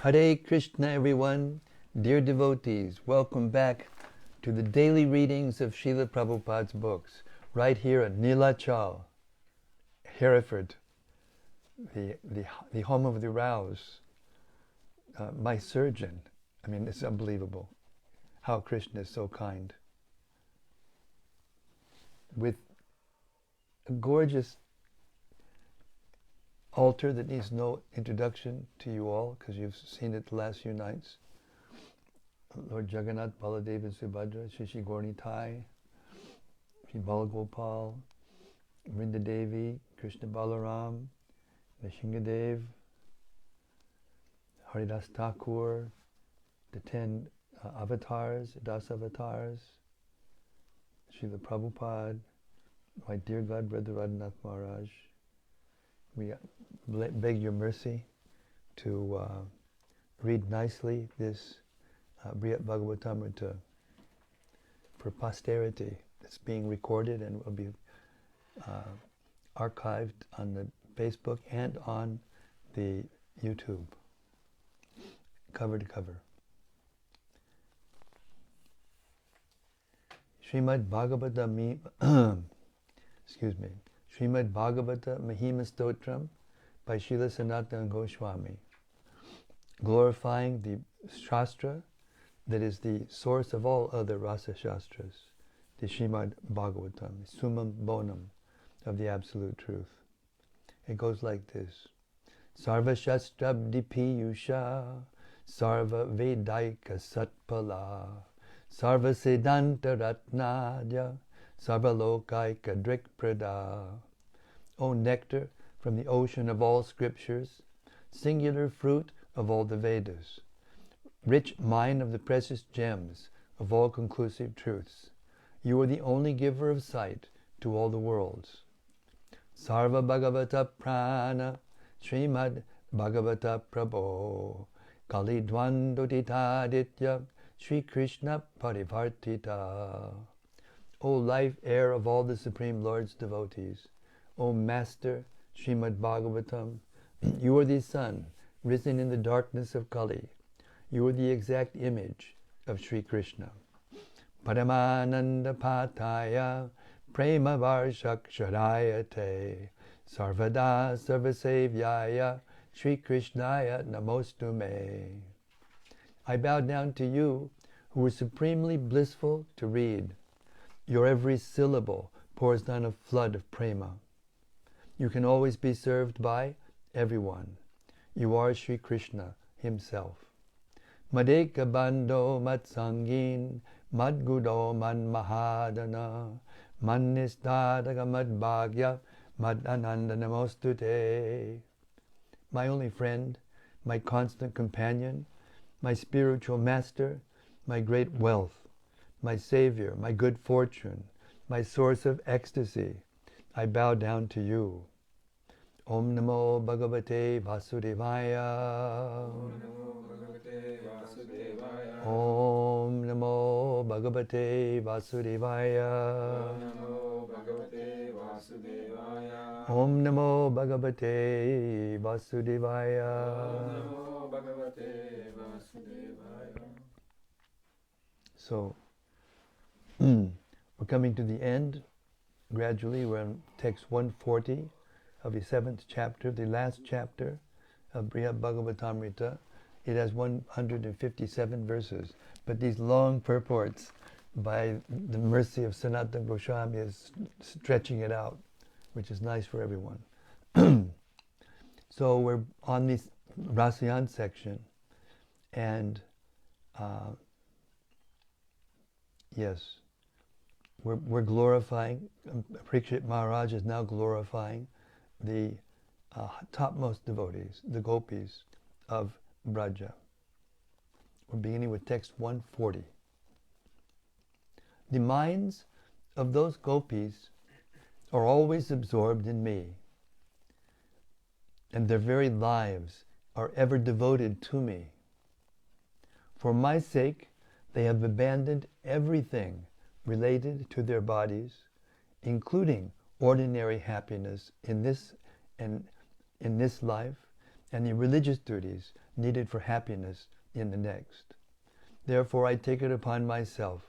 Hare Krishna, everyone. Dear devotees, welcome back to the daily readings of Srila Prabhupada's books, right here at Nilachal, Hereford, the home of the Rouse, my surgeon. I mean, it's unbelievable how Krishna is so kind. With a gorgeous altar that needs no introduction to you all, because you've seen it the last few nights. Lord Jagannath, Baladev and Subhadra, Shri Gaura-Nitai, Shri Balagopal, Vrinda Devi, Krishna Balaram, Nishingadev, Haridas Thakur, the 10 avatars, Dasa avatars, Srila Prabhupada, my dear God, Brother Radhanath Maharaj. We beg your mercy to read nicely this Brhad Bhagavatamrta for posterity. It's being recorded and will be archived on the Facebook and on the YouTube, cover to cover. Srimad Bhagavata Mahima Stotram by Srila Sanatana Goswami, glorifying the Shastra that is the source of all other Rasa Shastras, the Srimad Bhagavatam, Summum Bonum of the Absolute Truth. It goes like this: Sarva Shastrabdi Piyusha, Sarva Vedaika Satpala, Sarva Siddhanta Ratnadya, Sarvalokaika Drikprada. O nectar from the ocean of all scriptures, singular fruit of all the Vedas, rich mine of the precious gems of all conclusive truths, you are the only giver of sight to all the worlds. Sarva Bhagavata Prana, Srimad Bhagavata Prabho, Kali Dvandoditaditya, Sri Krishna Parivartita. O life air of all the Supreme Lord's devotees, O Master Srimad Bhagavatam, you are the sun risen in the darkness of Kali. You are the exact image of Sri Krishna. Paramananda Pataya Prema Varshaksharayate Sarvada Sarvasevyaya Sri Krishnaya Namostume. I bow down to you who are supremely blissful to read. Your every syllable pours down a flood of prema. You can always be served by everyone. You are Sri Krishna himself. Madeka Bando Matsangin Madgudo Man Mahadana Manistadaga Madbhagya Madananda Namostute. My only friend, my constant companion, my spiritual master, my great wealth, my savior, my good fortune, my source of ecstasy, I bow down to you. Om Namo Bhagavate Vasudevaya. Om Namo Bhagavate Vasudevaya. Om Namo Bhagavate Vasudevaya. So, we're coming to the end. Gradually, we're on text 140 of the 7th chapter, the last chapter of Brhad Bhagavatamrta. It has 157 verses, but these long purports, by the mercy of Sanatana Goswami, is stretching it out, which is nice for everyone. So we're on this Rasayan section, and yes, we're glorifying, Parikshit Maharaj is now glorifying the topmost devotees, the gopis of Braja. We're beginning with text 140. The minds of those gopis are always absorbed in me, and their very lives are ever devoted to me. For my sake, they have abandoned everything related to their bodies, including ordinary happiness in this life, and the religious duties needed for happiness in the next. Therefore I take it upon myself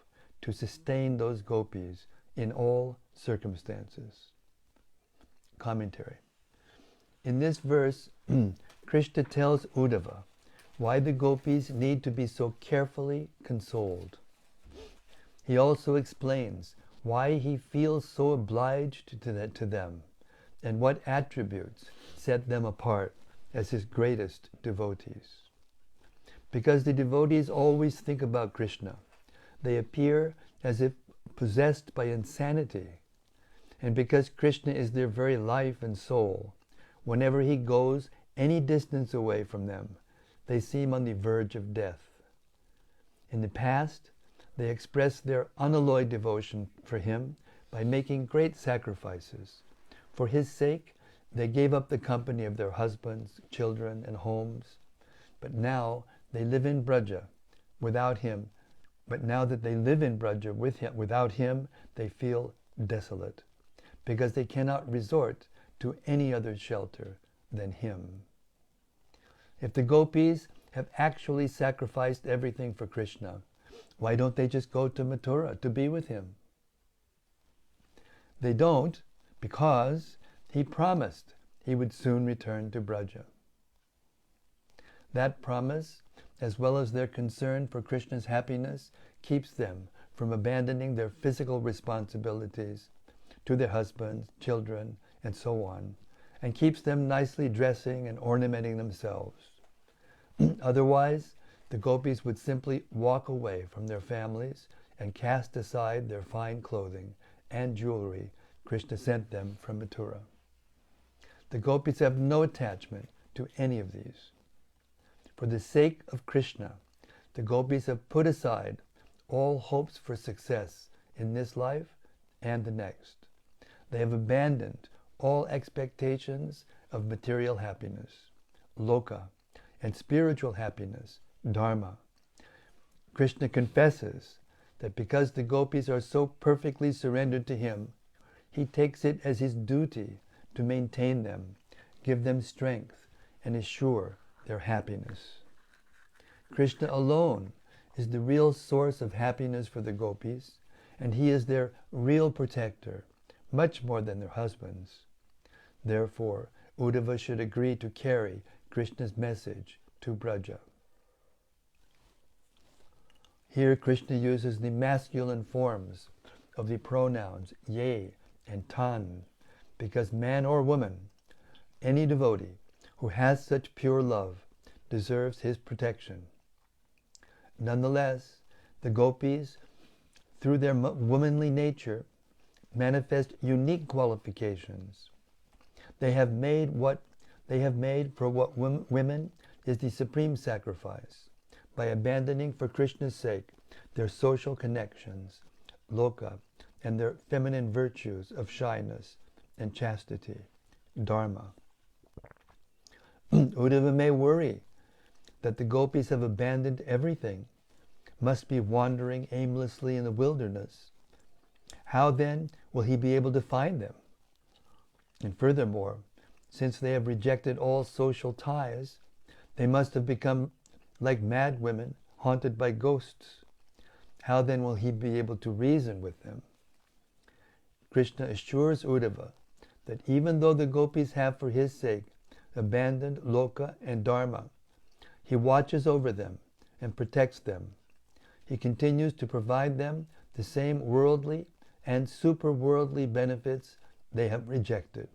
to sustain those gopis in all circumstances. Commentary. In this verse, Krishna tells Uddhava why the gopis need to be so carefully consoled. He also explains why he feels so obliged to them and what attributes set them apart as his greatest devotees. Because the devotees always think about Krishna, they appear as if possessed by insanity. And because Krishna is their very life and soul, whenever he goes any distance away from them, they seem on the verge of death. In the past, they expressed their unalloyed devotion for him by making great sacrifices. For his sake, they gave up the company of their husbands, children, and homes. But now they live in Braja without him. But now that they live in Braja without him, they feel desolate, because they cannot resort to any other shelter than him. If the gopis have actually sacrificed everything for Krishna, why don't they just go to Mathura to be with him? They don't, because he promised he would soon return to Braja. That promise, as well as their concern for Krishna's happiness, keeps them from abandoning their physical responsibilities to their husbands, children, and so on, and keeps them nicely dressing and ornamenting themselves. Otherwise, the gopis would simply walk away from their families and cast aside their fine clothing and jewelry Krishna sent them from Mathura. The gopis have no attachment to any of these. For the sake of Krishna, the gopis have put aside all hopes for success in this life and the next. They have abandoned all expectations of material happiness, loka, and spiritual happiness, dharma. Krishna confesses that because the gopis are so perfectly surrendered to him, he takes it as his duty to maintain them, give them strength, and assure their happiness. Krishna alone is the real source of happiness for the gopis, and he is their real protector, much more than their husbands. Therefore, Uddhava should agree to carry Krishna's message to Braja. Here Krishna uses the masculine forms of the pronouns ye and tan, because man or woman, any devotee who has such pure love, deserves his protection. Nonetheless, the gopis, through their womanly nature, manifest unique qualifications. They have made for what women is the supreme sacrifice, by abandoning for Krishna's sake their social connections, loka, and their feminine virtues of shyness and chastity, dharma. Uddhava may worry that the gopis have abandoned everything, must be wandering aimlessly in the wilderness. How then will he be able to find them? And furthermore, since they have rejected all social ties, they must have become like mad women haunted by ghosts. How then will he be able to reason with them? Krishna assures Uddhava that even though the gopis have for his sake abandoned loka and dharma, he watches over them and protects them. He continues to provide them the same worldly and superworldly benefits they have rejected.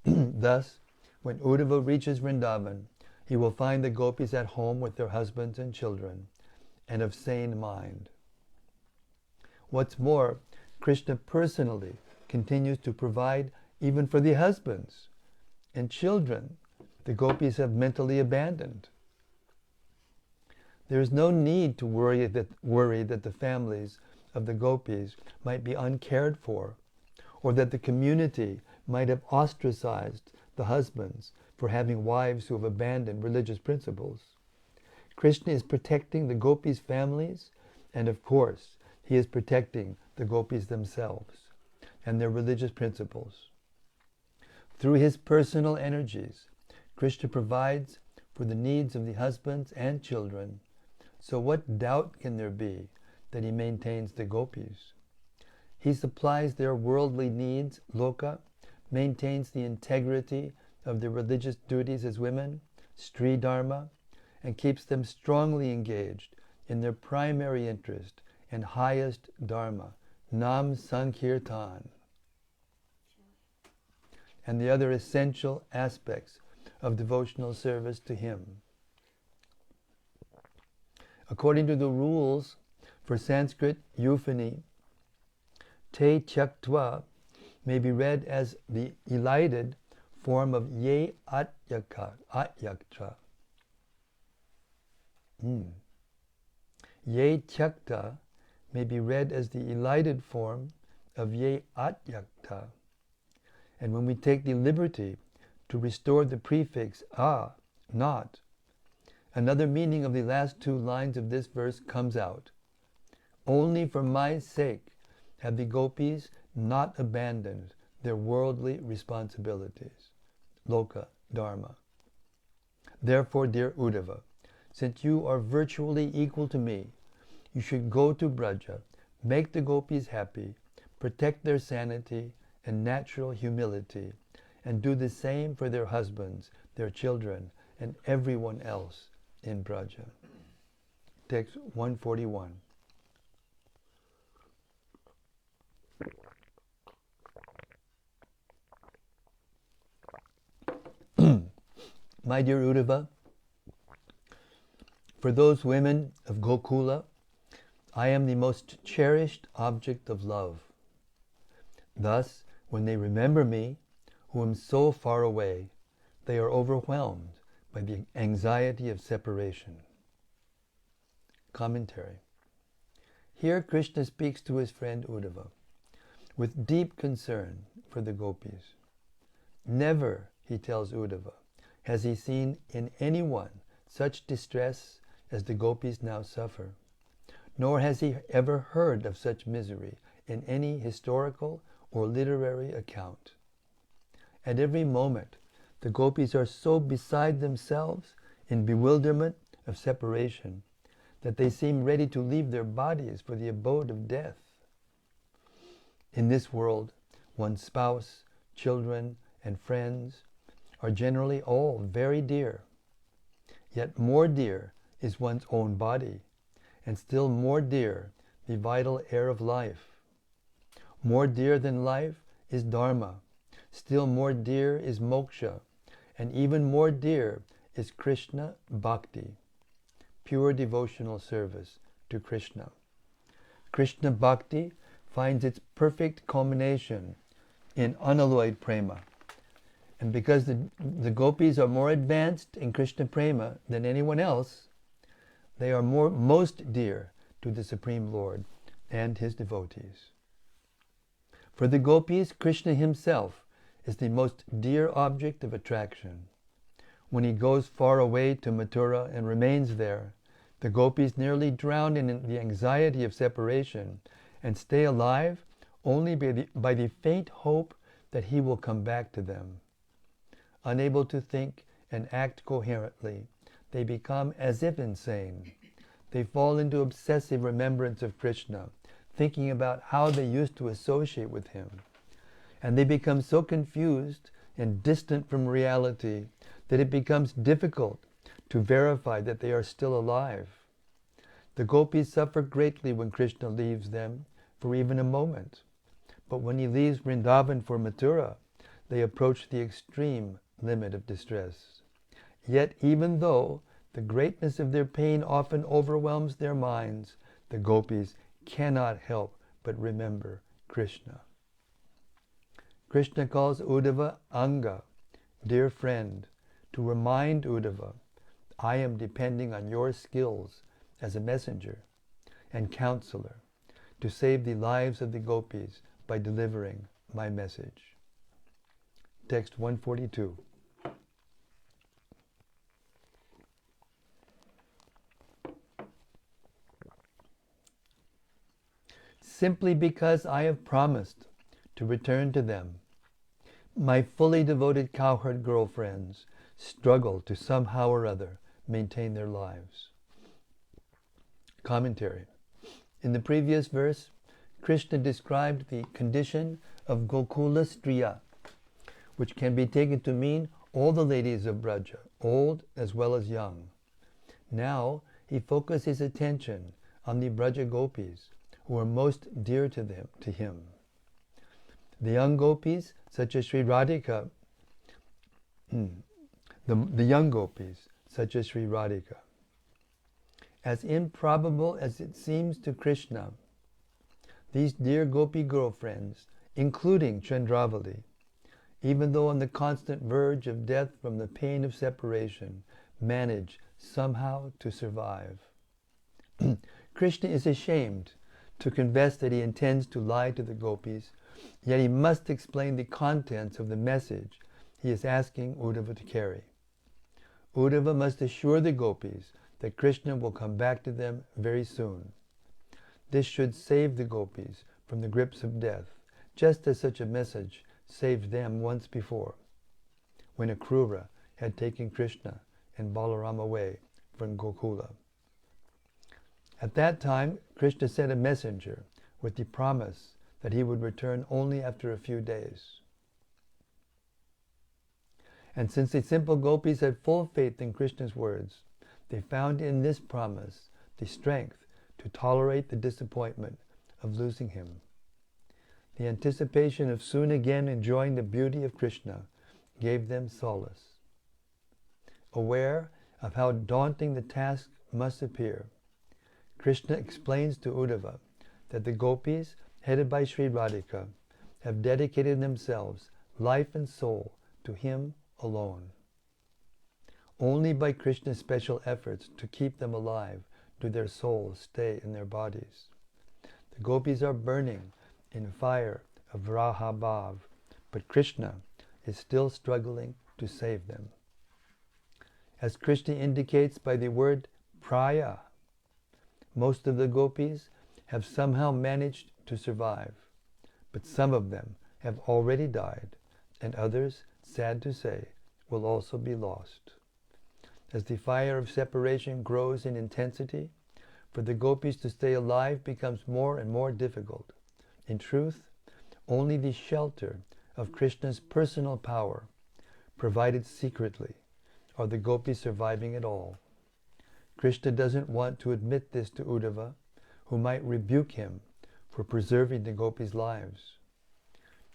Thus, when Uddhava reaches Vrindavan, he will find the gopis at home with their husbands and children, and of sane mind. What's more, Krishna personally continues to provide even for the husbands and children the gopis have mentally abandoned. There is no need to worry that the families of the gopis might be uncared for, or that the community might have ostracized the husbands for having wives who have abandoned religious principles. Krishna is protecting the gopis' families, and of course, he is protecting the gopis themselves and their religious principles. Through his personal energies, Krishna provides for the needs of the husbands and children, so what doubt can there be that he maintains the gopis? He supplies their worldly needs, loka, maintains the integrity of their religious duties as women, Sri Dharma, and keeps them strongly engaged in their primary interest and highest Dharma, Nam Sankirtan, and the other essential aspects of devotional service to him. According to the rules for Sanskrit euphony, te tyaktva may be read as the elided form of ye atyakta. Ye tyakta may be read as the elided form of ye atyakta. And when we take the liberty to restore the prefix a, not, another meaning of the last two lines of this verse comes out. Only for my sake have the gopis not abandoned their worldly responsibilities, loka, dharma. Therefore, dear Uddhava, since you are virtually equal to me, you should go to Braja, make the gopis happy, protect their sanity and natural humility, and do the same for their husbands, their children, and everyone else in Braja. Text 141. My dear Uddhava, for those women of Gokula, I am the most cherished object of love. Thus, when they remember me, who am so far away, they are overwhelmed by the anxiety of separation. Commentary. Here Krishna speaks to his friend Uddhava with deep concern for the gopis. Never, he tells Uddhava, has he seen in anyone such distress as the gopis now suffer, nor has he ever heard of such misery in any historical or literary account. At every moment, the gopis are so beside themselves in bewilderment of separation that they seem ready to leave their bodies for the abode of death. In this world, one's spouse, children, and friends are generally all very dear. Yet more dear is one's own body, and still more dear the vital air of life. More dear than life is Dharma, still more dear is moksha, and even more dear is Krishna Bhakti, pure devotional service to Krishna. Krishna Bhakti finds its perfect culmination in unalloyed prema. And because the gopis are more advanced in Krishna prema than anyone else, they are most dear to the Supreme Lord and his devotees. For the gopis, Krishna himself is the most dear object of attraction. When he goes far away to Mathura and remains there, the gopis nearly drown in the anxiety of separation and stay alive only by the faint hope that he will come back to them. Unable to think and act coherently, they become as if insane. They fall into obsessive remembrance of Krishna, thinking about how they used to associate with him. And they become so confused and distant from reality that it becomes difficult to verify that they are still alive. The gopis suffer greatly when Krishna leaves them for even a moment. But when he leaves Vrindavan for Mathura, they approach the extreme limit of distress. Yet even though the greatness of their pain often overwhelms their minds, the gopis cannot help but remember Krishna. Krishna calls Uddhava Anga, dear friend, to remind Uddhava, I am depending on your skills as a messenger and counselor to save the lives of the gopis by delivering my message. Text 142. Simply because I have promised to return to them, my fully devoted cowherd girlfriends, struggle to somehow or other maintain their lives. Commentary. In the previous verse, Krishna described the condition of Gokula Striya, which can be taken to mean all the ladies of Braja, old as well as young. Now he focuses his attention on the Braja Gopis, who are most dear to him. The young gopis, such as Sri Radhika, the young gopis, such as Sri Radhika. As improbable as it seems to Krishna, these dear gopi girlfriends, including Chandravali, even though on the constant verge of death from the pain of separation, manage somehow to survive. Krishna is ashamed to confess that he intends to lie to the gopis, yet he must explain the contents of the message he is asking Uddhava to carry. Uddhava must assure the gopis that Krishna will come back to them very soon. This should save the gopis from the grips of death, just as such a message saved them once before, when Akrura had taken Krishna and Balaram away from Gokula. At that time, Krishna sent a messenger with the promise that he would return only after a few days. And since the simple gopis had full faith in Krishna's words, they found in this promise the strength to tolerate the disappointment of losing him. The anticipation of soon again enjoying the beauty of Krishna gave them solace. Aware of how daunting the task must appear, Krishna explains to Uddhava that the gopis, headed by Sri Radhika, have dedicated themselves, life and soul, to him alone. Only by Krishna's special efforts to keep them alive do their souls stay in their bodies. The gopis are burning in fire of Raha Bhav, but Krishna is still struggling to save them. As Krishna indicates by the word praya, most of the gopis have somehow managed to survive, but some of them have already died, and others, sad to say, will also be lost. As the fire of separation grows in intensity, for the gopis to stay alive becomes more and more difficult. In truth, only the shelter of Krishna's personal power, provided secretly, are the gopis surviving at all. Krishna doesn't want to admit this to Uddhava, who might rebuke him for preserving the gopis' lives.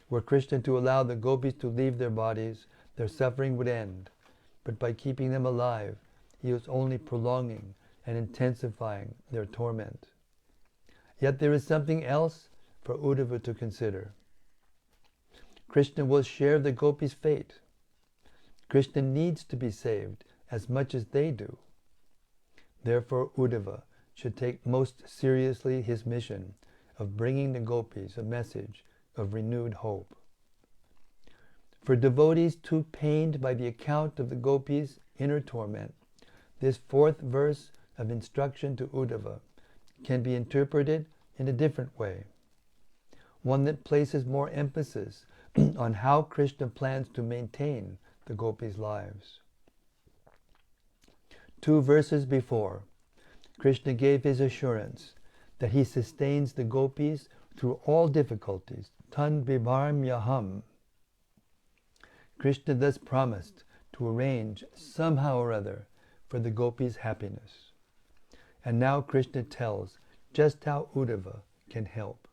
Were Krishna to allow the gopis to leave their bodies, their suffering would end. But by keeping them alive, he was only prolonging and intensifying their torment. Yet there is something else for Uddhava to consider. Krishna will share the gopis' fate. Krishna needs to be saved as much as they do. Therefore, Uddhava should take most seriously his mission of bringing the gopis a message of renewed hope. For devotees too pained by the account of the gopis' inner torment, this fourth verse of instruction to Uddhava can be interpreted in a different way, one that places more emphasis on how Krishna plans to maintain the gopis' lives. 2 verses before, Krishna gave his assurance that he sustains the gopis through all difficulties, tan bibharmyaham. Krishna thus promised to arrange somehow or other for the gopis' happiness. And now Krishna tells just how Uddhava can help.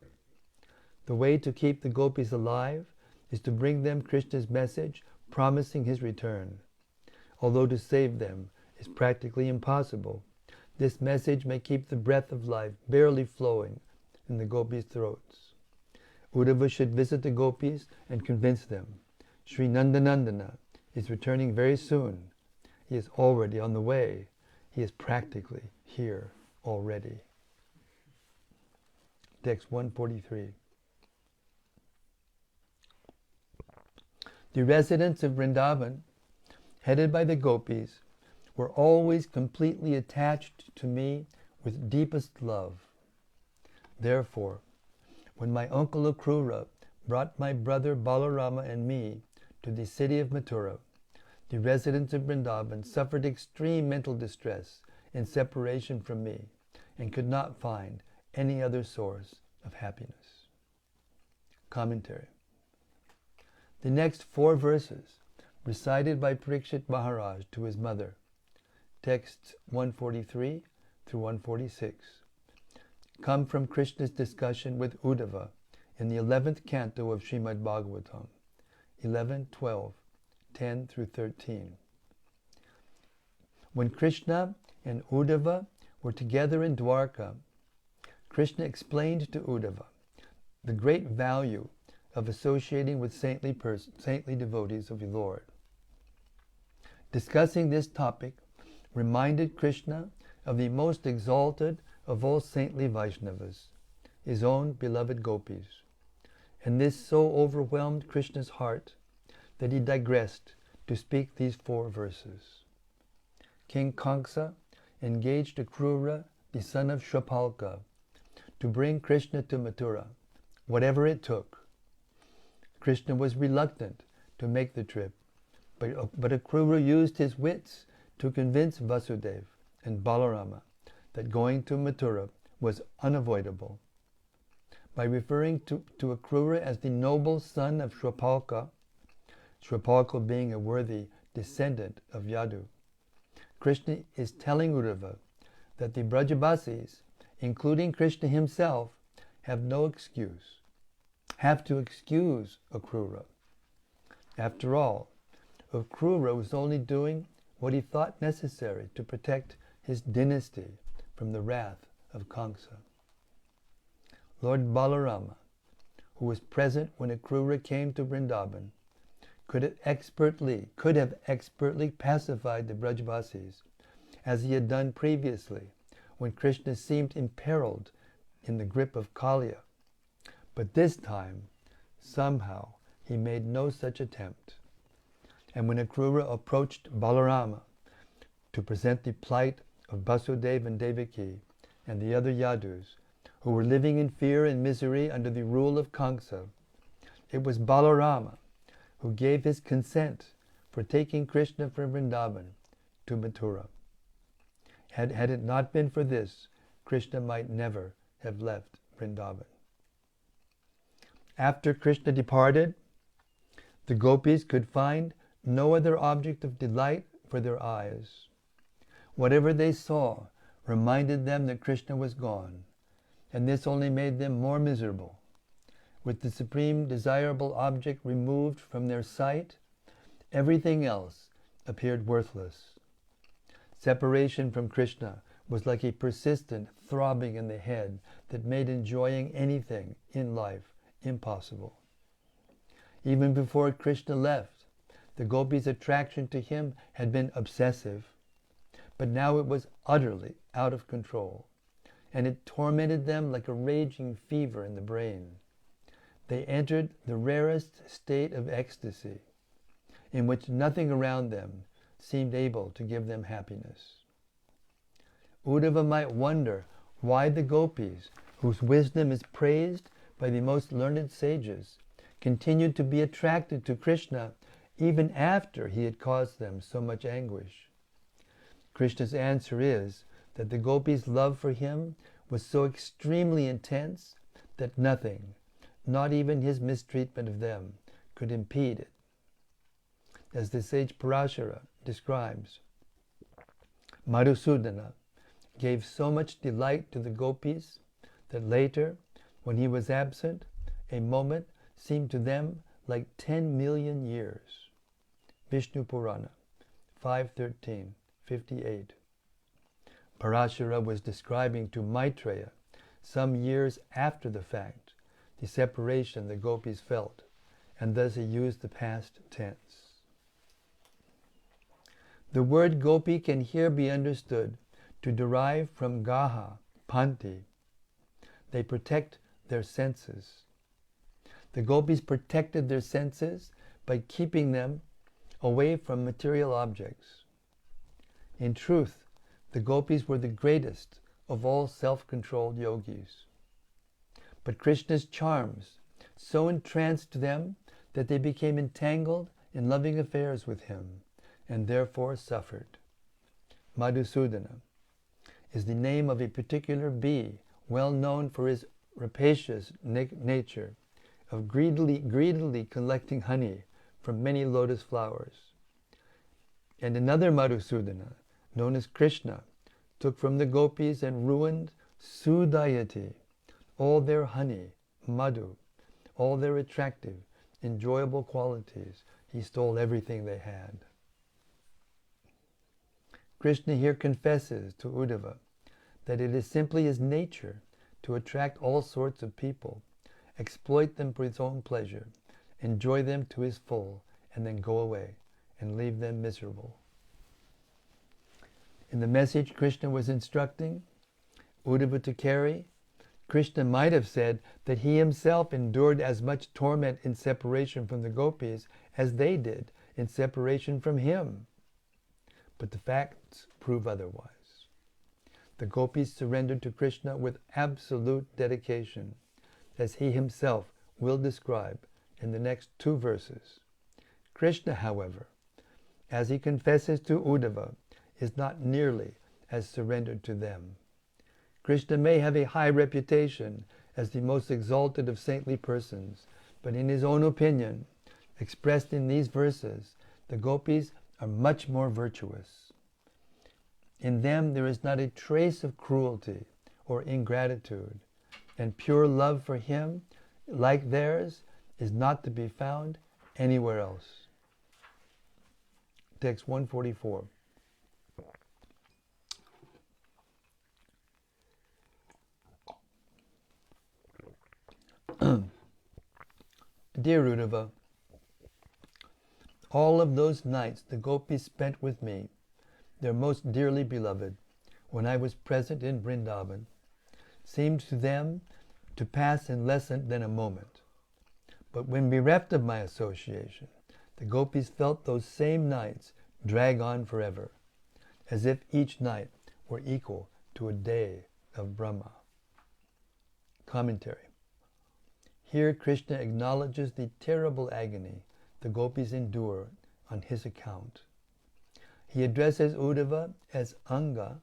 The way to keep the gopis alive is to bring them Krishna's message promising his return. Although to save them is practically impossible, this message may keep the breath of life barely flowing in the gopis' throats. Uddhava should visit the gopis and convince them. Sri Nandanandana is returning very soon. He is already on the way. He is practically here already. Text 143. The residents of Vrindavan, headed by the gopis, were always completely attached to me with deepest love. Therefore, when my uncle Akrura brought my brother Balarama and me to the city of Mathura, the residents of Vrindavan, suffered extreme mental distress in separation from me and could not find any other source of happiness. Commentary. The next 4 verses, recited by Parikshit Maharaj to his mother, texts 143 through 146, come from Krishna's discussion with Uddhava in the 11th canto of Srimad Bhagavatam, 11, 12, 10 through 13. When Krishna and Uddhava were together in Dwarka, Krishna explained to Uddhava the great value of associating with saintly devotees of the Lord. Discussing this topic reminded Krishna of the most exalted of all saintly Vaishnavas, his own beloved gopis, and this so overwhelmed Krishna's heart that he digressed to speak these 4 verses. King Kamsa engaged Akrura, the son of Shapalka, to bring Krishna to Mathura, whatever it took. Krishna was reluctant to make the trip, but Akrura used his wits to convince Vasudeva and Balarama that going to Mathura was unavoidable. By referring to Akrura as the noble son of Shapalka, Shapalka being a worthy descendant of Yadu, Krishna is telling Uddhava that the Brajabasis, including Krishna himself, have to excuse Akrura. After all, Akrura was only doing what he thought necessary to protect his dynasty from the wrath of Kamsa. Lord Balarama, who was present when Akrura came to Vrindavan, could have expertly pacified the Brajbasis, as he had done previously when Krishna seemed imperiled in the grip of Kaliya. But this time, somehow, he made no such attempt. And when Akrura approached Balarama to present the plight of Vasudeva and Devaki and the other Yadus, who were living in fear and misery under the rule of Kamsa, it was Balarama who gave his consent for taking Krishna from Vrindavan to Mathura. Had it not been for this, Krishna might never have left Vrindavan. After Krishna departed, the gopis could find no other object of delight for their eyes. Whatever they saw reminded them that Krishna was gone, and this only made them more miserable. With the supreme desirable object removed from their sight, everything else appeared worthless. Separation from Krishna was like a persistent throbbing in the head that made enjoying anything in life impossible. Even before Krishna left, the gopis' attraction to him had been obsessive, but now it was utterly out of control, and it tormented them like a raging fever in the brain. They entered the rarest state of ecstasy, in which nothing around them seemed able to give them happiness. Uddhava might wonder why the gopis, whose wisdom is praised by the most learned sages, continued to be attracted to Krishna even after he had caused them so much anguish. Krishna's answer is that the gopis' love for him was so extremely intense that nothing, not even his mistreatment of them, could impede it. As the sage Parashara describes, Madhusudana gave so much delight to the gopis that later, when he was absent, a moment seemed to them like 10 million years. Vishnu Purana 5.13, 58. Parashara was describing to Maitreya, some years after the fact, the separation the gopis felt, and thus he used the past tense. The word gopi can here be understood to derive from gaha, panti. They protect their senses. The gopis protected their senses by keeping them away from material objects. In truth, the gopis were the greatest of all self-controlled yogis. But Krishna's charms so entranced them that they became entangled in loving affairs with him, and therefore suffered. Madhusudana is the name of a particular bee well known for his rapacious nature of greedily collecting honey from many lotus flowers. And another Madhusudana, known as Krishna, took from the gopis and ruined Sudayati, all their honey, madhu, all their attractive, enjoyable qualities. He stole everything they had. Krishna here confesses to Uddhava that it is simply his nature to attract all sorts of people, exploit them for his own pleasure, enjoy them to his full, and then go away and leave them miserable. In the message Krishna was instructing Uddhava to carry, Krishna might have said that he himself endured as much torment in separation from the gopis as they did in separation from him. But the facts prove otherwise. The gopis surrendered to Krishna with absolute dedication, as he himself will describe in the next 2 verses. Krishna, however, as he confesses to Uddhava, is not nearly as surrendered to them. Krishna may have a high reputation as the most exalted of saintly persons, but in his own opinion, expressed in these verses, the gopis are much more virtuous. In them there is not a trace of cruelty or ingratitude, and pure love for him, like theirs, is not to be found anywhere else. Text 144. Dear Uddhava, all of those nights the gopis spent with me, their most dearly beloved, when I was present in Vrindavan, seemed to them to pass in less than a moment. But when bereft of my association, the gopis felt those same nights drag on forever, as if each night were equal to a day of Brahma. Commentary. Here Krishna acknowledges the terrible agony the gopis endure on his account. He addresses Uddhava as Anga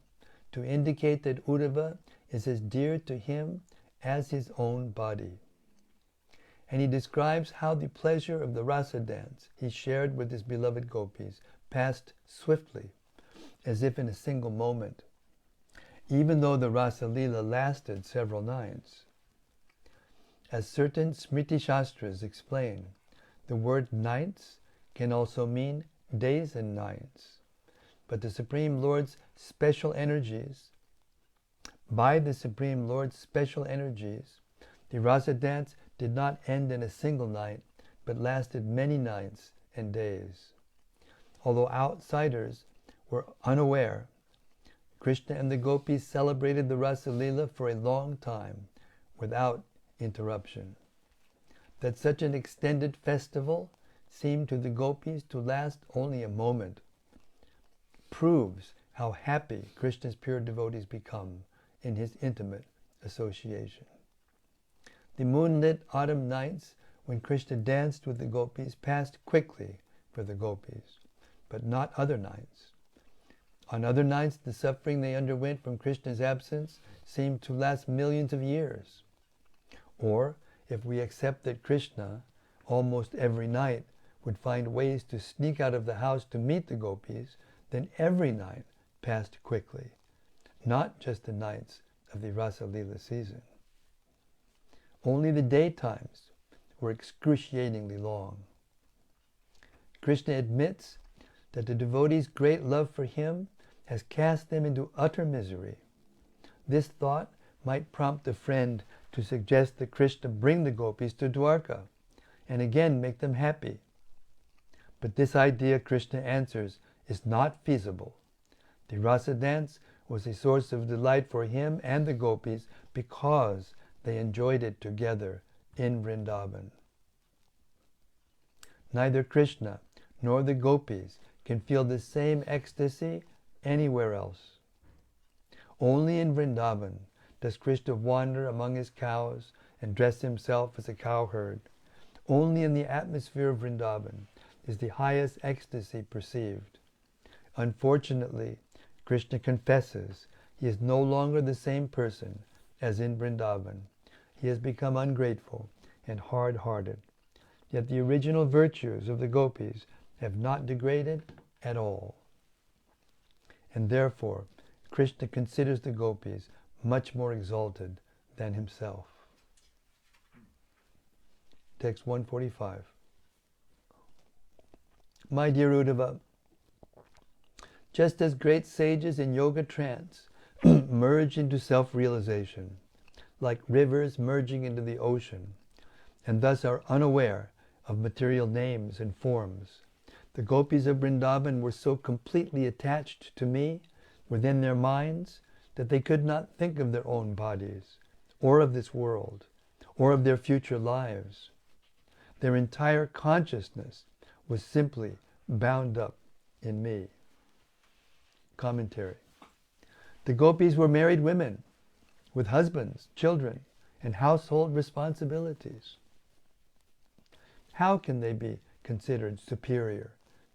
to indicate that Uddhava is as dear to him as his own body. And he describes how the pleasure of the rasa dance he shared with his beloved gopis passed swiftly, as if in a single moment, even though the rasa lila lasted several nights. As certain Smriti Shastras explain, the word nights can also mean days and nights. But the Supreme Lord's special energies, by the Supreme Lord's special energies, the rasa dance did not end in a single night, but lasted many nights and days. Although outsiders were unaware, Krishna and the gopis celebrated the Rasa Lila for a long time, without interruption. That such an extended festival seemed to the gopis to last only a moment proves how happy Krishna's pure devotees become in his intimate association. The moonlit autumn nights when Krishna danced with the gopis passed quickly for the gopis, but not other nights. On other nights, the suffering they underwent from Krishna's absence seemed to last millions of years. Or, if we accept that Krishna, almost every night, would find ways to sneak out of the house to meet the gopis, then every night passed quickly, not just the nights of the Rasa Lila season. Only the daytimes were excruciatingly long. Krishna admits that the devotees' great love for him has cast them into utter misery. This thought might prompt a friend to suggest that Krishna bring the gopis to Dwarka and again make them happy. But this idea, Krishna answers, is not feasible. The rasa dance was a source of delight for him and the gopis because they enjoyed it together in Vrindavan. Neither Krishna nor the gopis can feel the same ecstasy anywhere else. Only in Vrindavan does Krishna wander among his cows and dress himself as a cowherd. Only in the atmosphere of Vrindavan is the highest ecstasy perceived. Unfortunately, Krishna confesses he is no longer the same person as in Vrindavan. He has become ungrateful and hard-hearted. Yet the original virtues of the gopis have not degraded at all. And therefore, Krishna considers the gopis much more exalted than himself. Text 145. My dear Uddhava, just as great sages in yoga trance merge into self-realization, like rivers merging into the ocean, and thus are unaware of material names and forms, the gopis of Vrindavan were so completely attached to me within their minds that they could not think of their own bodies, or of this world, or of their future lives. Their entire consciousness was simply bound up in me. Commentary. The gopis were married women with husbands, children, and household responsibilities. How can they be considered superior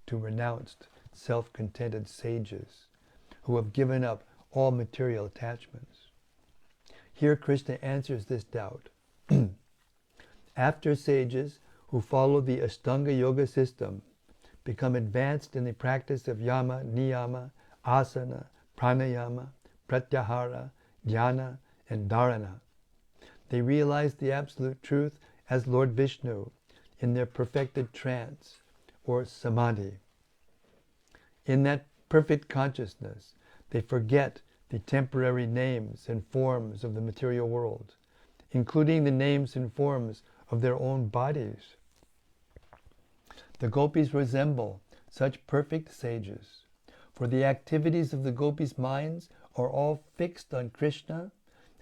to renounced, self-contented sages who have given up all material attachments? Here Krishna answers this doubt. After sages who follow the Ashtanga Yoga system become advanced in the practice of yama, niyama, asana, pranayama, pratyahara, dhyana, and dharana, they realize the absolute truth as Lord Vishnu in their perfected trance or samadhi. In that perfect consciousness, they forget the temporary names and forms of the material world, including the names and forms of their own bodies. The gopis resemble such perfect sages, for the activities of the gopis' minds are all fixed on Krishna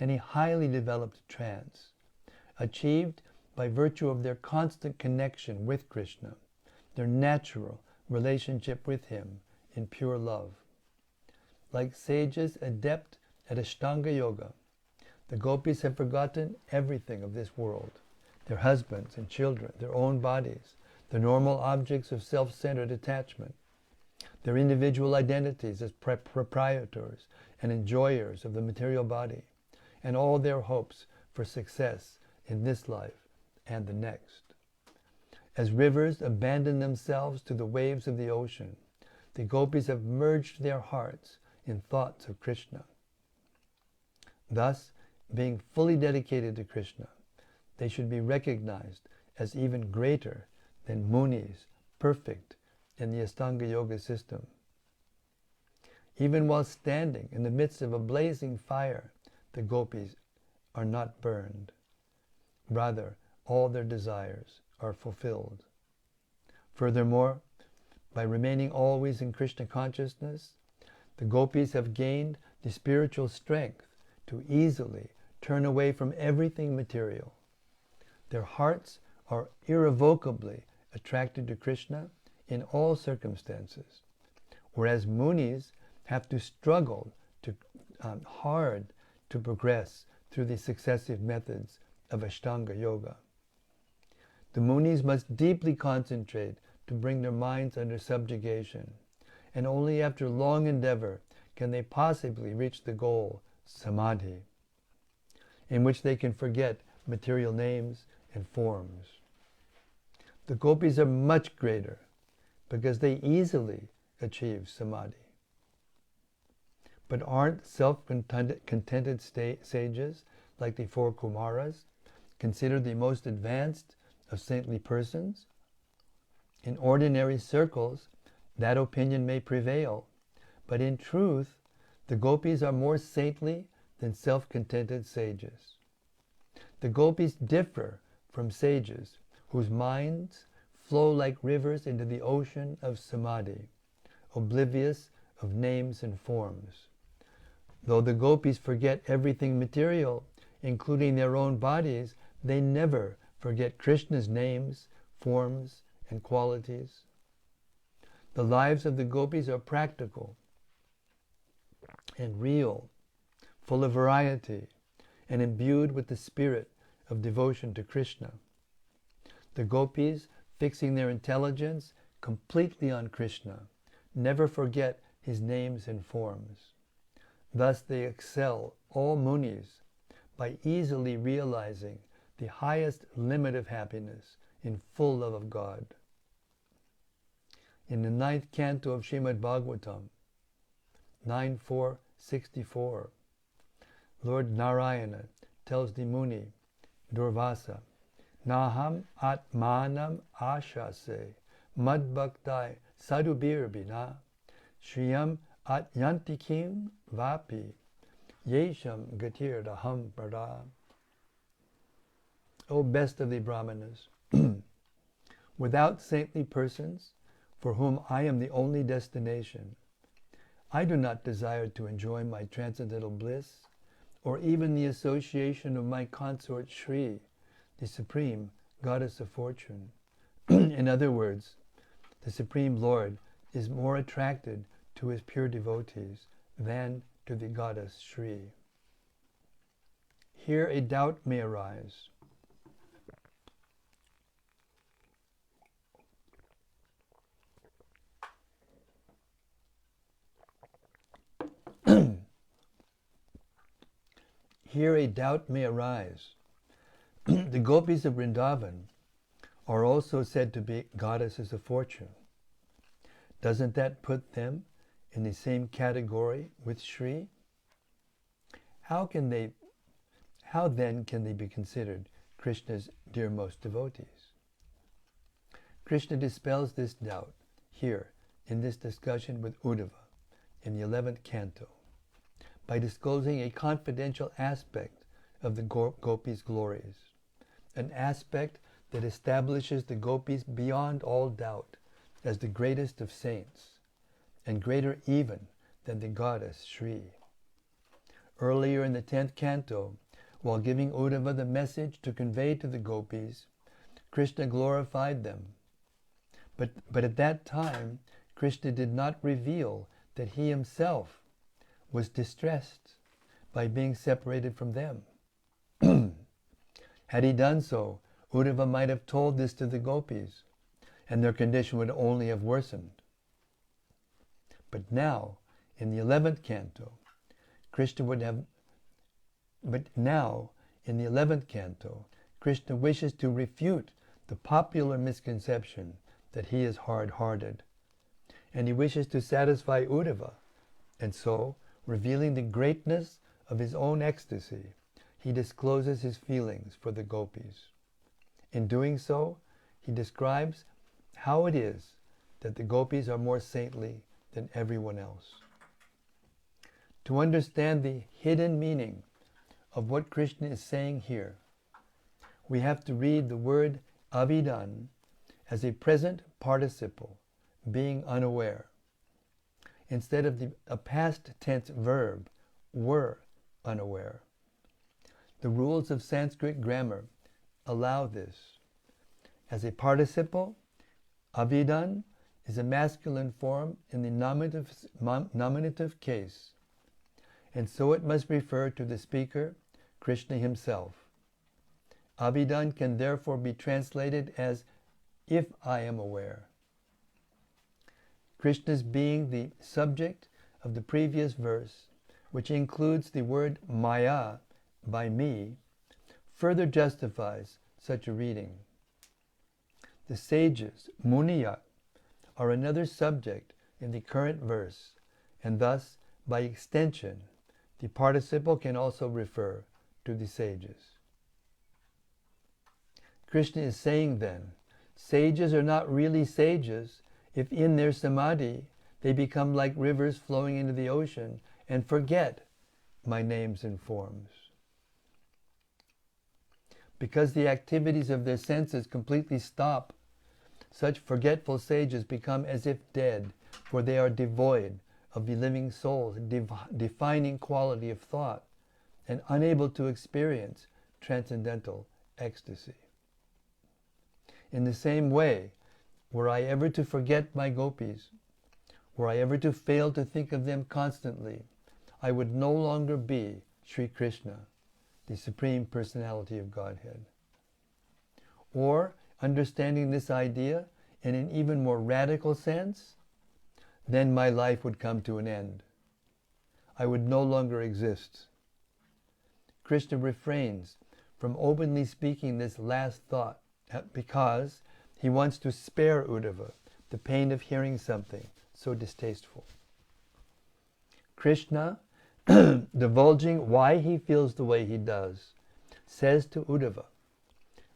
and a highly developed trance, achieved by virtue of their constant connection with Krishna, their natural relationship with him in pure love. Like sages adept at Ashtanga Yoga, the gopis have forgotten everything of this world, their husbands and children, their own bodies, the normal objects of self-centered attachment, their individual identities as proprietors and enjoyers of the material body, and all their hopes for success in this life and the next. As rivers abandon themselves to the waves of the ocean, the gopis have merged their hearts in thoughts of Krishna. Thus, being fully dedicated to Krishna, they should be recognized as even greater than munis, perfect in the Ashtanga Yoga system. Even while standing in the midst of a blazing fire, the gopis are not burned. Rather, all their desires are fulfilled. Furthermore, by remaining always in Krishna consciousness, the gopis have gained the spiritual strength to easily turn away from everything material. Their hearts are irrevocably attracted to Krishna in all circumstances, whereas munis have to struggle hard to progress through the successive methods of Ashtanga Yoga. The munis must deeply concentrate to bring their minds under subjugation, and only after long endeavor can they possibly reach the goal, samadhi, in which they can forget material names and forms. The gopis are much greater because they easily achieve samadhi. But aren't self-contented sages like the four Kumaras considered the most advanced of saintly persons? In ordinary circles, that opinion may prevail, but in truth, the gopis are more saintly than self-contented sages. The gopis differ from sages whose minds flow like rivers into the ocean of samadhi, oblivious of names and forms. Though the gopis forget everything material, including their own bodies, they never forget Krishna's names, forms, and qualities. The lives of the gopis are practical and real, full of variety, and imbued with the spirit of devotion to Krishna. The gopis, fixing their intelligence completely on Krishna, never forget his names and forms. Thus they excel all munis by easily realizing the highest limit of happiness in full love of God. In the 9th canto of Srimad Bhagavatam, 9.4.64, Lord Narayana tells the Muni, Durvasa, Naham atmanam ashase madbhaktai sadhubir bina shriyam atyantikim vapi yesham gatir daham prada. O best of the Brahmanas, without saintly persons, for whom I am the only destination, I do not desire to enjoy my transcendental bliss, or even the association of my consort Sri, the Supreme Goddess of Fortune. In other words, the Supreme Lord is more attracted to his pure devotees than to the Goddess Sri. Here a doubt may arise. Here a doubt may arise. The gopis of Vrindavan are also said to be goddesses of fortune. Doesn't that put them in the same category with Sri? How then can they be considered Krishna's dearmost devotees? Krishna dispels this doubt here in this discussion with Uddhava in the 11th canto by disclosing a confidential aspect of the gopis' glories, an aspect that establishes the gopis beyond all doubt as the greatest of saints, and greater even than the goddess Sri. Earlier in the 10th canto, while giving Uddhava the message to convey to the gopis, Krishna glorified them. But at that time, Krishna did not reveal that he himself was distressed by being separated from them. Had he done so, Uddhava might have told this to the gopis, and their condition would only have worsened. But now, in the 11th canto, Krishna wishes to refute the popular misconception that he is hard-hearted, and he wishes to satisfy Uddhava, and so, revealing the greatness of his own ecstasy, he discloses his feelings for the gopis. In doing so, he describes how it is that the gopis are more saintly than everyone else. To understand the hidden meaning of what Krishna is saying here, we have to read the word avidan as a present participle, being unaware, instead of a past tense verb, were unaware. The rules of Sanskrit grammar allow this. As a participle, avidan is a masculine form in the nominative case, and so it must refer to the speaker, Krishna himself. Avidan can therefore be translated as if I am aware. Krishna's being the subject of the previous verse, which includes the word maya, by me, further justifies such a reading. The sages, muniya, are another subject in the current verse, and thus, by extension, the participle can also refer to the sages. Krishna is saying then, sages are not really sages if in their samadhi they become like rivers flowing into the ocean and forget my names and forms. Because the activities of their senses completely stop, such forgetful sages become as if dead, for they are devoid of the living soul's defining quality of thought and unable to experience transcendental ecstasy. In the same way, were I ever to forget my gopis, were I ever to fail to think of them constantly, I would no longer be Sri Krishna, the Supreme Personality of Godhead. Or, understanding this idea in an even more radical sense, then my life would come to an end. I would no longer exist. Krishna refrains from openly speaking this last thought because he wants to spare Uddhava the pain of hearing something so distasteful. Krishna, divulging why he feels the way he does, says to Uddhava,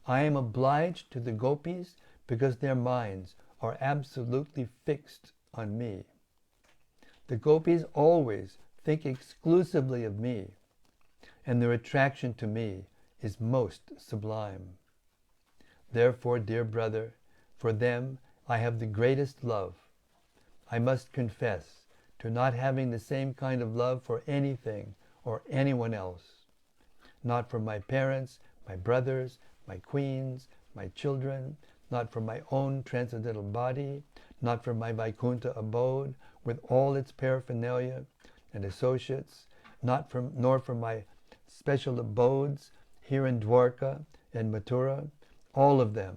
I am obliged to the gopis because their minds are absolutely fixed on me. The gopis always think exclusively of me, and their attraction to me is most sublime. Therefore, dear brother, for them I have the greatest love. I must confess to not having the same kind of love for anything or anyone else. Not for my parents, my brothers, my queens, my children, not for my own transcendental body, not for my Vaikuntha abode with all its paraphernalia and associates, nor for my special abodes here in Dwarka and Mathura. All of them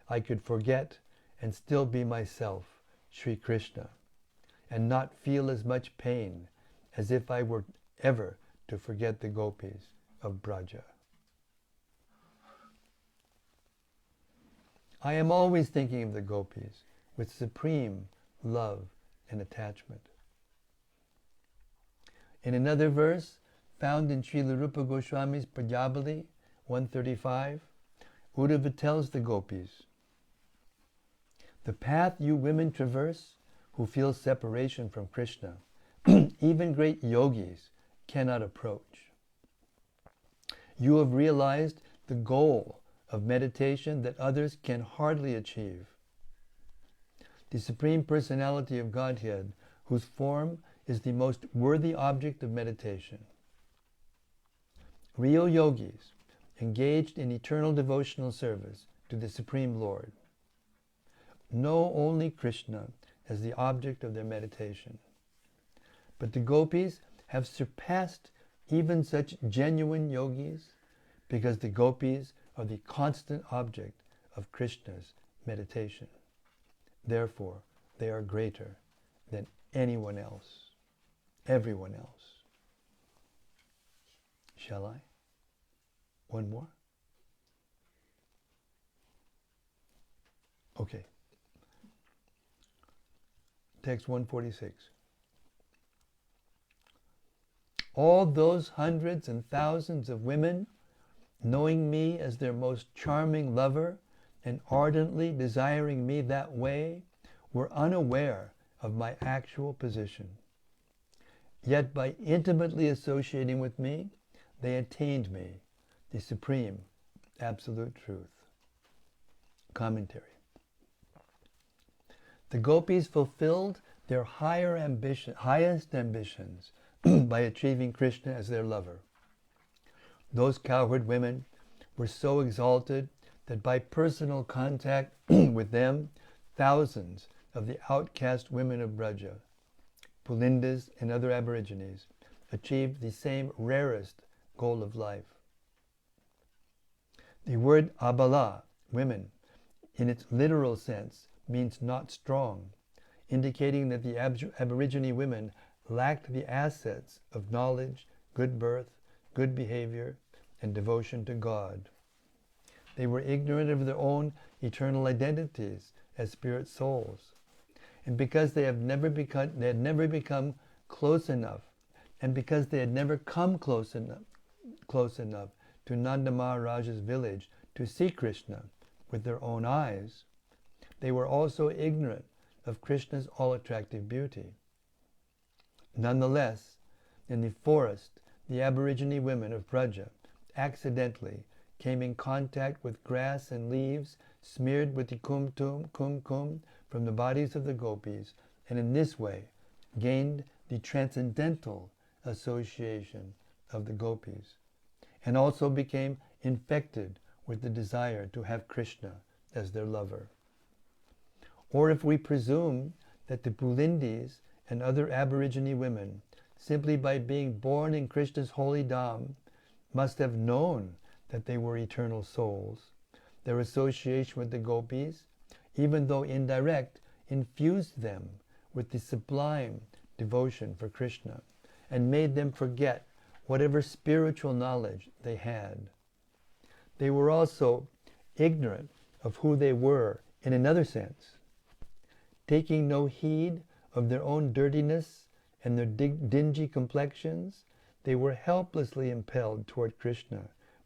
I could forget and still be myself, Sri Krishna, and not feel as much pain as if I were ever to forget the gopis of Braja. I am always thinking of the gopis with supreme love and attachment. In another verse, found in Srila Rupa Goswami's Prajabali 135, Uddhava tells the gopis, the path you women traverse who feel separation from Krishna, even great yogis cannot approach. You have realized the goal of meditation that others can hardly achieve. The Supreme Personality of Godhead, whose form is the most worthy object of meditation. Real yogis, engaged in eternal devotional service to the Supreme Lord, know only Krishna as the object of their meditation. But the gopis have surpassed even such genuine yogis because the gopis are the constant object of Krishna's meditation. Therefore, they are greater than anyone else, everyone else. Shall I? One more? Okay. Text 146. All those hundreds and thousands of women, knowing me as their most charming lover and ardently desiring me that way, were unaware of my actual position. Yet by intimately associating with me, they attained me, the supreme, absolute truth. Commentary. The gopis fulfilled their highest ambitions by achieving Krishna as their lover. Those cowherd women were so exalted that by personal contact with them, thousands of the outcast women of Braja, Pulindas and other aborigines, achieved the same rarest goal of life. The word abala, women, in its literal sense, means not strong, indicating that the Aborigine women lacked the assets of knowledge, good birth, good behavior, and devotion to God. They were ignorant of their own eternal identities as spirit souls. And because they had never become close enough, and because they had never come close enough to Nanda Maharaja's village to see Krishna with their own eyes, they were also ignorant of Krishna's all-attractive beauty. Nonetheless, in the forest, the Aborigine women of Braja accidentally came in contact with grass and leaves smeared with the kumkum from the bodies of the gopis, and in this way gained the transcendental association of the gopis, and also became infected with the desire to have Krishna as their lover. Or if we presume that the Pulindis and other Aborigine women, simply by being born in Krishna's holy dham, must have known that they were eternal souls, their association with the gopis, even though indirect, infused them with the sublime devotion for Krishna and made them forget whatever spiritual knowledge they had. They were also ignorant of who they were in another sense. Taking no heed of their own dirtiness and their dingy complexions, they were helplessly impelled toward Krishna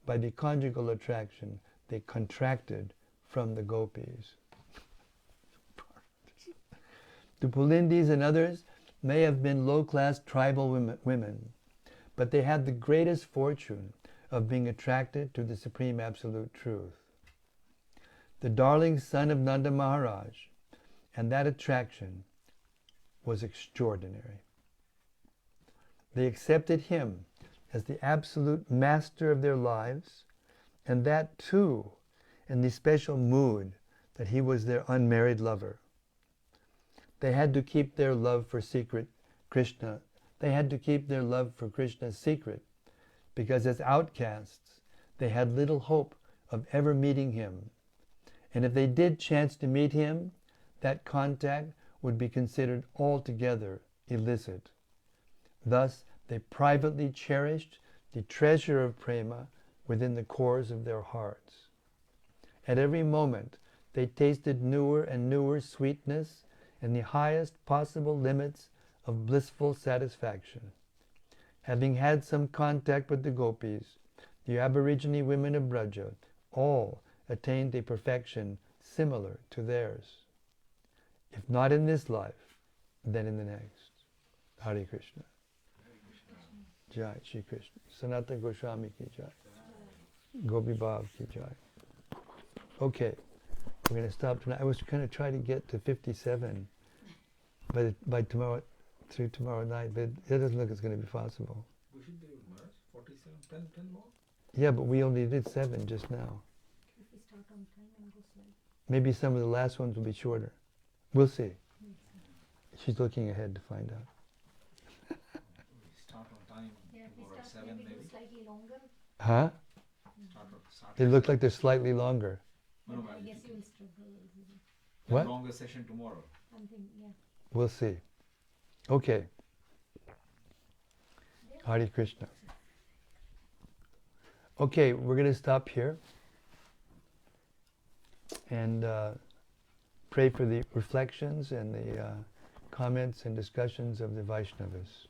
by the conjugal attraction they contracted from the gopis. The Pulindis and others may have been low-class tribal women, but they had the greatest fortune of being attracted to the Supreme Absolute Truth. The darling son of Nanda Maharaj, and that attraction was extraordinary. They accepted him as the absolute master of their lives, and that too in the special mood that he was their unmarried lover. They had to keep their love for Krishna. They had to keep their love for Krishna secret, because as outcasts, they had little hope of ever meeting him. And if they did chance to meet him, that contact would be considered altogether illicit. Thus, they privately cherished the treasure of prema within the cores of their hearts. At every moment, they tasted newer and newer sweetness and the highest possible limits of blissful satisfaction. Having had some contact with the gopis, the aborigine women of Braja all attained a perfection similar to theirs. If not in this life, then in the next. Hare Krishna. Jai Shri Krishna. Sanatana Goswami ki jai. Gopiparanadhana ki jai. Okay, we're going to stop tonight. I was going to try to get to 57 by tomorrow, through tomorrow night, but it doesn't look it's going to be possible. We should be able to 47, 10 more? Yeah, but we only did 7 just now. If we start on time and go slow. Maybe some of the last ones will be shorter. We'll see. She's looking ahead to find out. We start on time. Yeah, if we Tomorrow at start 7 maybe maybe. slightly longer. Huh? Start They look like they're slightly longer. No, I guess you will struggle. What? Longer session tomorrow. I'm thinking, yeah. We'll see. Okay. Hare Krishna. Okay, we're going to stop here and pray for the reflections and the comments and discussions of the Vaishnavas.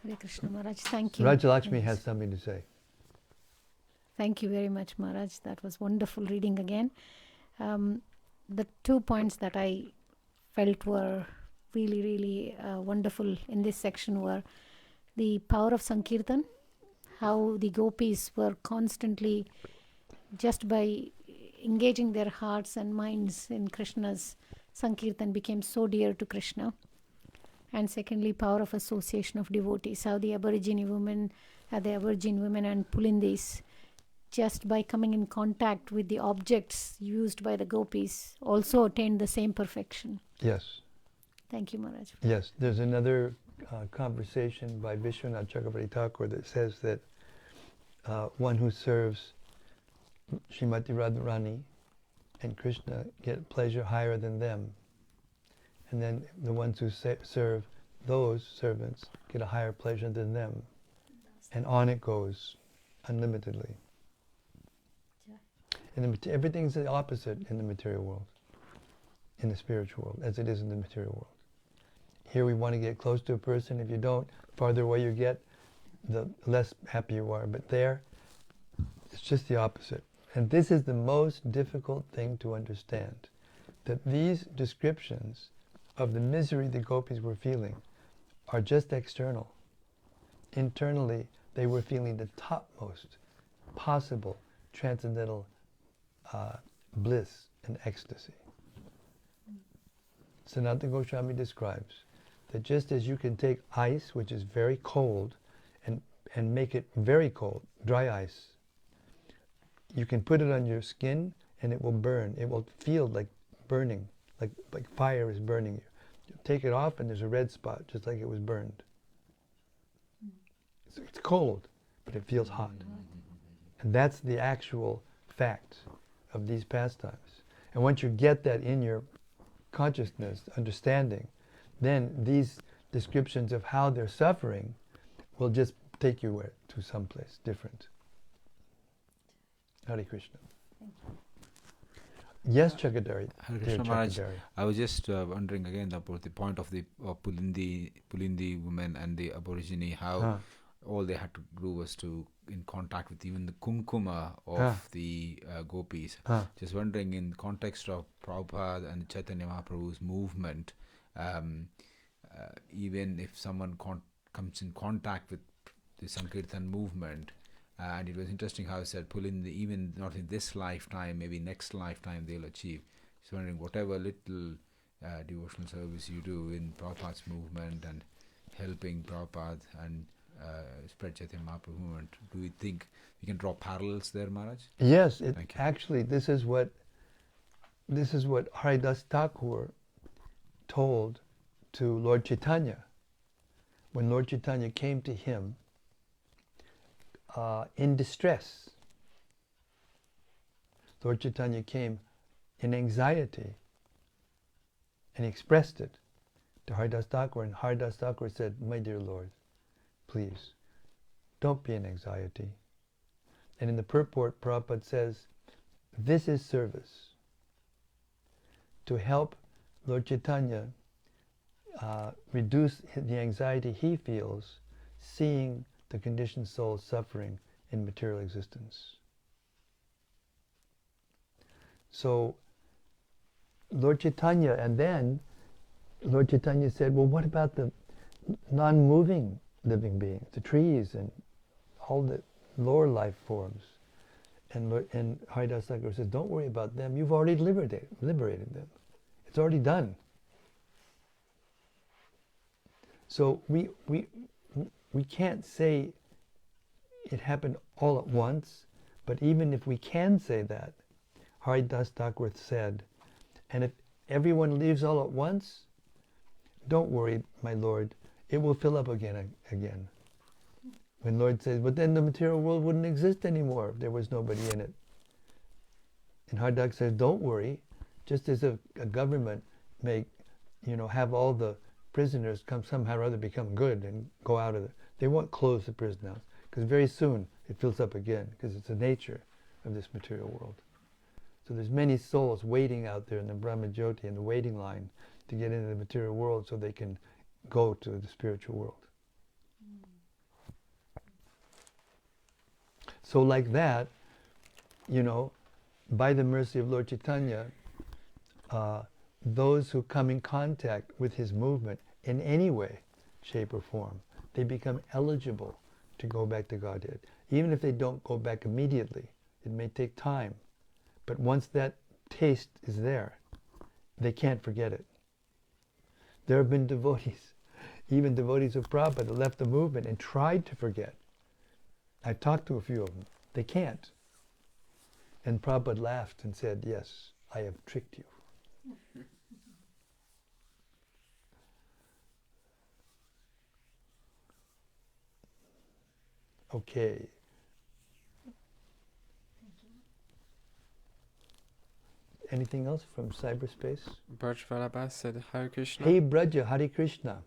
Hare Krishna Maharaj, thank you. Rajalakshmi has something to say. Thank you very much, Maharaj. That was wonderful reading again. The 2 points that I felt were really, really wonderful in this section were the power of Sankirtan, how the gopis were constantly, just by engaging their hearts and minds in Krishna's Sankirtan, became so dear to Krishna. And secondly, power of association of devotees, how the Aborigine women and Pulindis, just by coming in contact with the objects used by the gopis, also attained the same perfection. Yes. Thank you, Maharaj. Yes, there's another conversation by Vishwanath Chakravarti Thakur that says that one who serves Srimati Radharani and Krishna get pleasure higher than them. And then the ones who serve those servants get a higher pleasure than them. And on it goes unlimitedly. And everything's the opposite in the material world, in the spiritual world, as it is in the material world. Here we want to get close to a person. If you don't, farther away you get, the less happy you are. But there, it's just the opposite. And this is the most difficult thing to understand, that these descriptions of the misery the gopis were feeling are just external. Internally, they were feeling the topmost possible transcendental bliss and ecstasy. Sanatana Goswami describes that just as you can take ice, which is very cold, and make it very cold, dry ice, you can put it on your skin and it will burn. It will feel like burning, like fire is burning you. You take it off and there's a red spot, just like it was burned. It's cold, but it feels hot. And that's the actual fact of these pastimes. And once you get that in your consciousness, understanding, then these descriptions of how they're suffering will just take you to someplace different. Hare Krishna. Yes, Chakadari. Hare Dear Krishna Maharaj, Chakadari. I was just wondering again about the point of the Pulindi women and the Aborigine, how all they had to do was to in contact with even the kumkuma of the gopis. Just wondering, in the context of Prabhupada and Chaitanya Mahaprabhu's movement, even if someone comes in contact with the Sankirtan movement, and it was interesting how it said Pulindi, even not in this lifetime, maybe next lifetime they'll achieve. Just wondering, whatever little devotional service you do in Prabhupada's movement and helping Prabhupada and spread Chaitanya Mahaprabhu movement, do you think we can draw parallels there, Maharaj? Yes, actually this is what Haridas Thakur told to Lord Chaitanya when Lord Chaitanya came to him in distress. Lord Chaitanya came in anxiety and he expressed it to Haridas Thakur, and Haridas Thakur said, "My dear Lord, please, don't be in anxiety." And in the purport, Prabhupada says, this is service to help Lord Chaitanya reduce the anxiety he feels seeing the conditioned soul suffering in material existence. So Lord Chaitanya, and then Lord Chaitanya said, well, what about the non-moving living beings, the trees and all the lower life forms? And Haridas Thakur says, don't worry about them. You've already liberated them. It's already done. So we can't say it happened all at once, but even if we can say that, Haridas Thakur said, and if everyone leaves all at once, don't worry, my Lord, it will fill up again. When Lord says, but then the material world wouldn't exist anymore if there was nobody in it. And Haridas says, don't worry, just as a government may, have all the prisoners somehow or other become good and go out of it. They won't close the prison house, because very soon it fills up again, because it's the nature of this material world. So there's many souls waiting out there in the Brahma Jyoti, in the waiting line, to get into the material world so they can go to the spiritual world. So like that, by the mercy of Lord Chaitanya, those who come in contact with his movement in any way, shape or form, they become eligible to go back to Godhead. Even if they don't go back immediately, it may take time. But once that taste is there, they can't forget it. There have been devotees, even devotees of Prabhupada, who left the movement and tried to forget. I've talked to a few of them. They can't. And Prabhupada laughed and said, yes, I have tricked you. Okay. Anything else from cyberspace? Brhad Bhagavatamrta said, Hare Krishna. Hey Braja, Hare Krishna.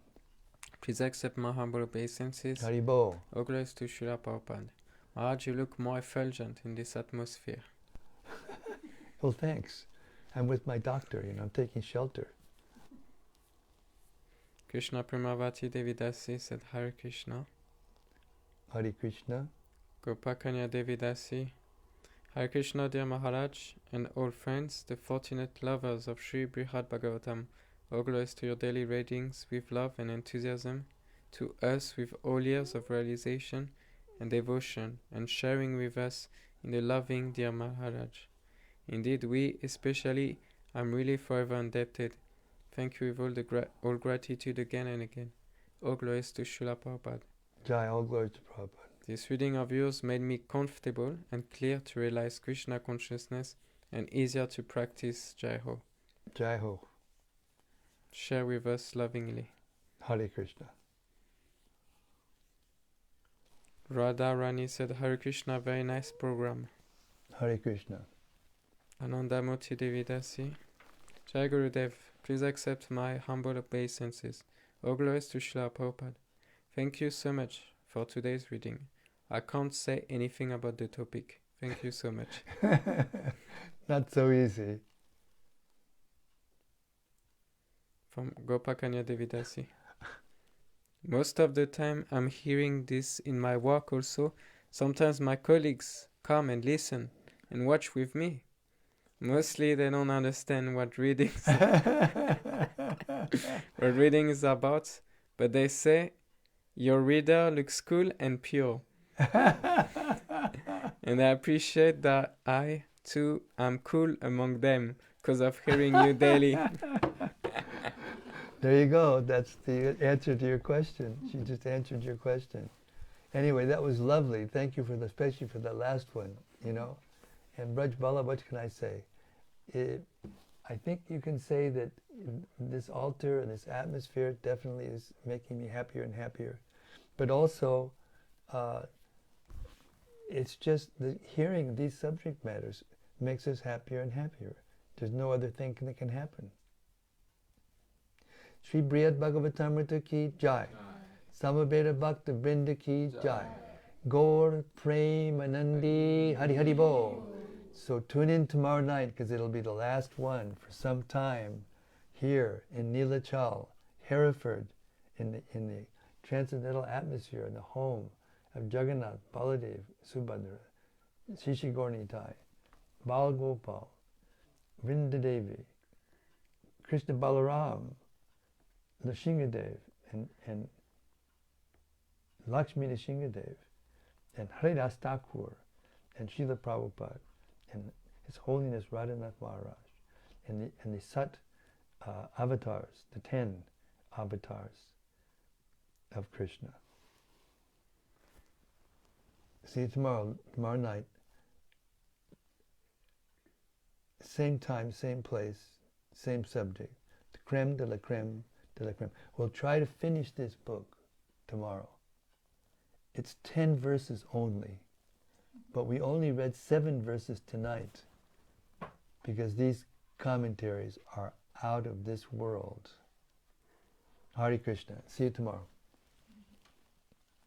Please accept Mahabharata obeisances. Haribo. All glories to Srila Prabhupada. Maharaj, you look more effulgent in this atmosphere. Well, thanks. I'm with my doctor, I'm taking shelter. Krishna Premavati Devi Dasi said, Hare Krishna. Hare Krishna. Gopakanya Devi Dasi. Hare Krishna, dear Maharaj, and all friends, the fortunate lovers of Sri Brhad Bhagavatam. All glories to your daily readings with love and enthusiasm, to us with all years of realization and devotion, and sharing with us in the loving dear Maharaj. Indeed, we especially am really forever indebted. Thank you with all gratitude again and again. All glories to Srila Prabhupada. Jai, all glories to Prabhupada. This reading of yours made me comfortable and clear to realize Krishna consciousness and easier to practice Jai Ho. Jai Ho. Share with us lovingly. Hare Krishna. Radha Rani said, Hare Krishna, very nice program. Hare Krishna. Anandamurti Devi Dasi. Jai Gurudev. Please accept my humble obeisances. All glories to Srila Prabhupada. Thank you so much for today's reading. I can't say anything about the topic. Thank you so much. Not so easy. From Gopakanya Devidasi. Most of the time I'm hearing this in my work also. Sometimes my colleagues come and listen and watch with me. Mostly they don't understand what reading is about, but they say, your reader looks cool and pure. And I appreciate that I, too, am cool among them because of hearing you daily. There you go. That's the answer to your question. She just answered your question. Anyway, that was lovely. Thank you especially for the last one, you know. And Braj Bala, what can I say? I think you can say that this altar and this atmosphere definitely is making me happier and happier. But also, it's just hearing these subject matters makes us happier and happier. There's no other thing that can happen. Sri Brhad Bhagavatamrta ki jai. Samaveda Bhakta Vrinda ki jai. Gaur Premanandi Hari Hari Bo. So tune in tomorrow night because it'll be the last one for some time here in Nilachal, Hereford, in the transcendental atmosphere, in the home of Jagannath, Baladev, Subhadra, Shishi Gornitai, Bal Gopal, Vrinda Devi, Krishna Balaram, Nrsingadev, and Lakshmi Nrsingadev, and Haridas Thakur, and Srila Prabhupada, and His Holiness Radhanath Maharaj, and the Sat avatars, the 10 avatars of Krishna. See you tomorrow night. Same time, same place, same subject. The creme de la creme de la creme. We'll try to finish this book tomorrow. It's 10 verses only, but we only read 7 verses tonight because these commentaries are out of this world. Hare Krishna. See you tomorrow.